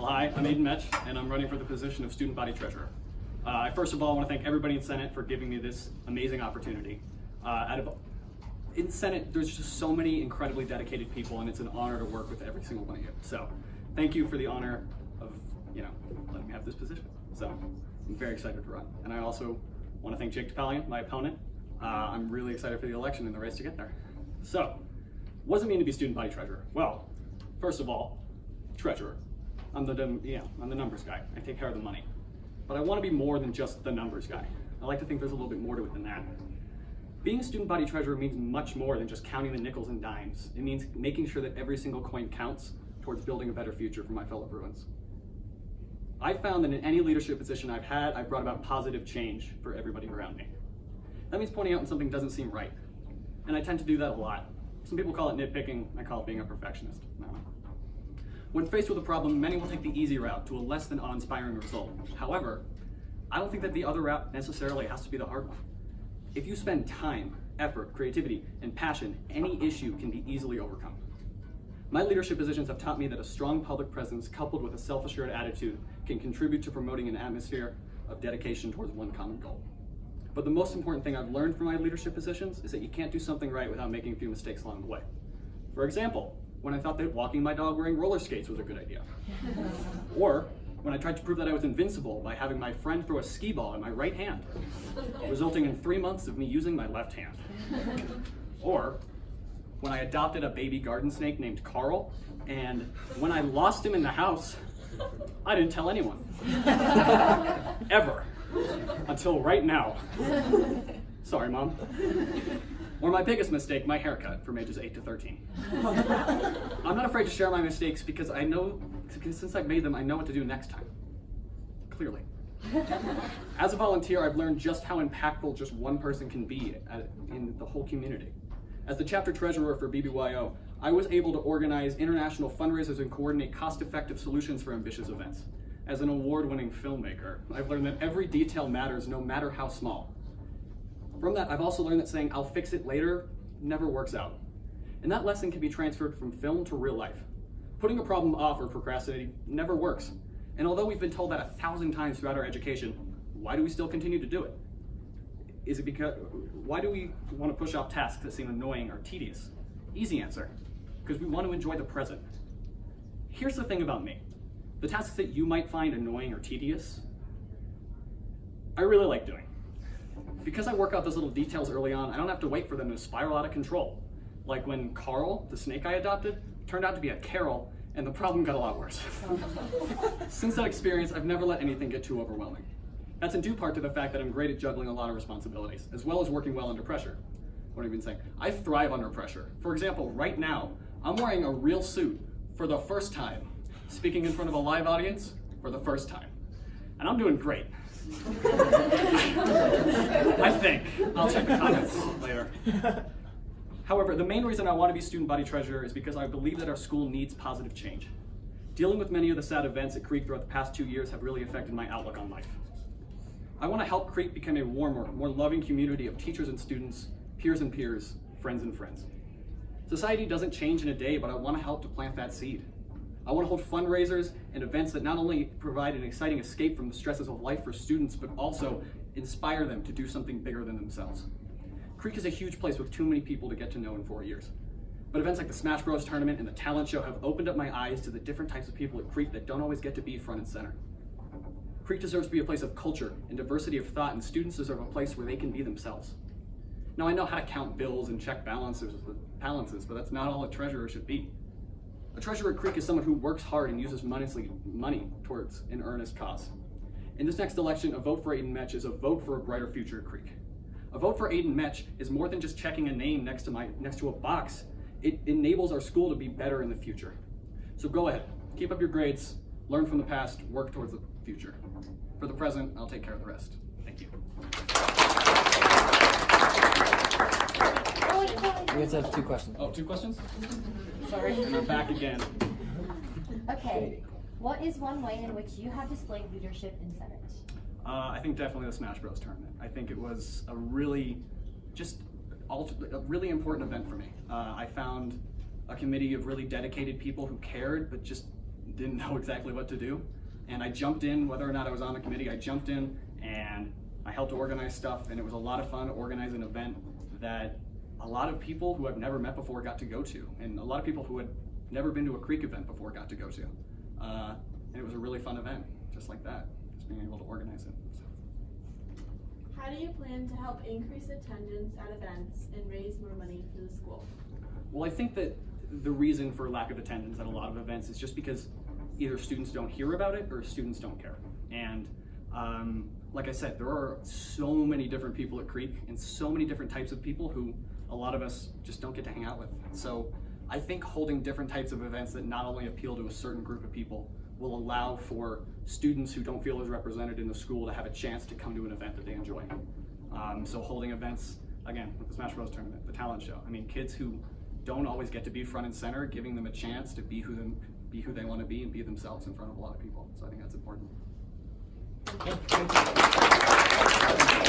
Hi, I'm Aydan Metsch, and I'm running for the position of Student Body Treasurer. I first of all want to thank everybody in Senate for giving me this amazing opportunity. In Senate, there's just so many incredibly dedicated people, and it's an honor to work with every single one of you. So, thank you for the honor of, letting me have this position. So, I'm very excited to run. And I also want to thank Jake Topalian, my opponent. I'm really excited for the election and the race to get there. So, what does it mean to be Student Body Treasurer? Well, first of all, treasurer. I'm the numbers guy. I take care of the money. But I want to be more than just the numbers guy. I like to think there's a little bit more to it than that. Being a student body treasurer means much more than just counting the nickels and dimes. It means making sure that every single coin counts towards building a better future for my fellow Bruins. I've found that in any leadership position I've had, I've brought about positive change for everybody around me. That means pointing out when something doesn't seem right. And I tend to do that a lot. Some people call it nitpicking, I call it being a perfectionist. I don't know. When faced with a problem, many will take the easy route to a less than awe-inspiring result. However, I don't think that the other route necessarily has to be the hard one. If you spend time, effort, creativity, and passion, any issue can be easily overcome. My leadership positions have taught me that a strong public presence coupled with a self-assured attitude can contribute to promoting an atmosphere of dedication towards one common goal. But the most important thing I've learned from my leadership positions is that you can't do something right without making a few mistakes along the way. For example, when I thought that walking my dog wearing roller skates was a good idea. Or when I tried to prove that I was invincible by having my friend throw a skee ball in my right hand, resulting in 3 months of me using my left hand. Or when I adopted a baby garden snake named Carl, and when I lost him in the house, I didn't tell anyone. Ever. Until right now. Sorry, Mom. Or my biggest mistake, my haircut from ages 8 to 13. I'm not afraid to share my mistakes because I know, since I've made them, I know what to do next time. Clearly. As a volunteer, I've learned just how impactful just one person can be in the whole community. As the chapter treasurer for BBYO, I was able to organize international fundraisers and coordinate cost-effective solutions for ambitious events. As an award-winning filmmaker, I've learned that every detail matters, no matter how small. From that, I've also learned that saying, "I'll fix it later," never works out. And that lesson can be transferred from film to real life. Putting a problem off or procrastinating never works. And although we've been told that 1,000 times throughout our education, why do we still continue to do it? Is it because, why do we want to push off tasks that seem annoying or tedious? Easy answer, because we want to enjoy the present. Here's the thing about me. The tasks that you might find annoying or tedious, I really like doing. Because I work out those little details early on, I don't have to wait for them to spiral out of control. Like when Carl, the snake I adopted, turned out to be a Carol, and the problem got a lot worse. Since that experience, I've never let anything get too overwhelming. That's in due part to the fact that I'm great at juggling a lot of responsibilities, as well as working well under pressure. What have I been saying? I thrive under pressure. For example, right now, I'm wearing a real suit for the first time, speaking in front of a live audience for the first time. And I'm doing great. I think. I'll check the comments later. However, the main reason I want to be student body treasurer is because I believe that our school needs positive change. Dealing with many of the sad events at Creek throughout the past 2 years have really affected my outlook on life. I want to help Creek become a warmer, more loving community of teachers and students, peers and peers, friends and friends. Society doesn't change in a day, but I want to help to plant that seed. I want to hold fundraisers and events that not only provide an exciting escape from the stresses of life for students, but also inspire them to do something bigger than themselves. Creek is a huge place with too many people to get to know in 4 years. But events like the Smash Bros. Tournament and the talent show have opened up my eyes to the different types of people at Creek that don't always get to be front and center. Creek deserves to be a place of culture and diversity of thought, and students deserve a place where they can be themselves. Now, I know how to count bills and check balances, but that's not all a treasurer should be. A treasurer at Creek is someone who works hard and uses money towards an earnest cause. In this next election, a vote for Aydan Metsch is a vote for a brighter future at Creek. A vote for Aydan Metsch is more than just checking a name next to a box. It enables our school to be better in the future. So go ahead, keep up your grades, learn from the past, work towards the future. For the present, I'll take care of the rest. Thank you. We have 2 questions. Oh, 2 questions? Sorry. And I'm back again. Okay. What is one way in which you have displayed leadership in Senate? I think definitely the Smash Bros. Tournament. I think it was a really important event for me. I found a committee of really dedicated people who cared, but just didn't know exactly what to do. And I jumped in, whether or not I was on the committee, I jumped in and I helped organize stuff, and it was a lot of fun to organize an event that a lot of people who I've never met before got to go to, and a lot of people who had never been to a Creek event before got to go to. And it was a really fun event, just like that, just being able to organize it. So. How do you plan to help increase attendance at events and raise more money for the school? Well, I think that the reason for lack of attendance at a lot of events is just because either students don't hear about it or students don't care. And like I said, there are so many different people at Creek and so many different types of people who a lot of us just don't get to hang out with. So I think holding different types of events that not only appeal to a certain group of people will allow for students who don't feel as represented in the school to have a chance to come to an event that they enjoy. So holding events, again, with the Smash Bros. Tournament, the talent show. I mean, kids who don't always get to be front and center, giving them a chance to be who they want to be and be themselves in front of a lot of people. So I think that's important. Okay, thank you.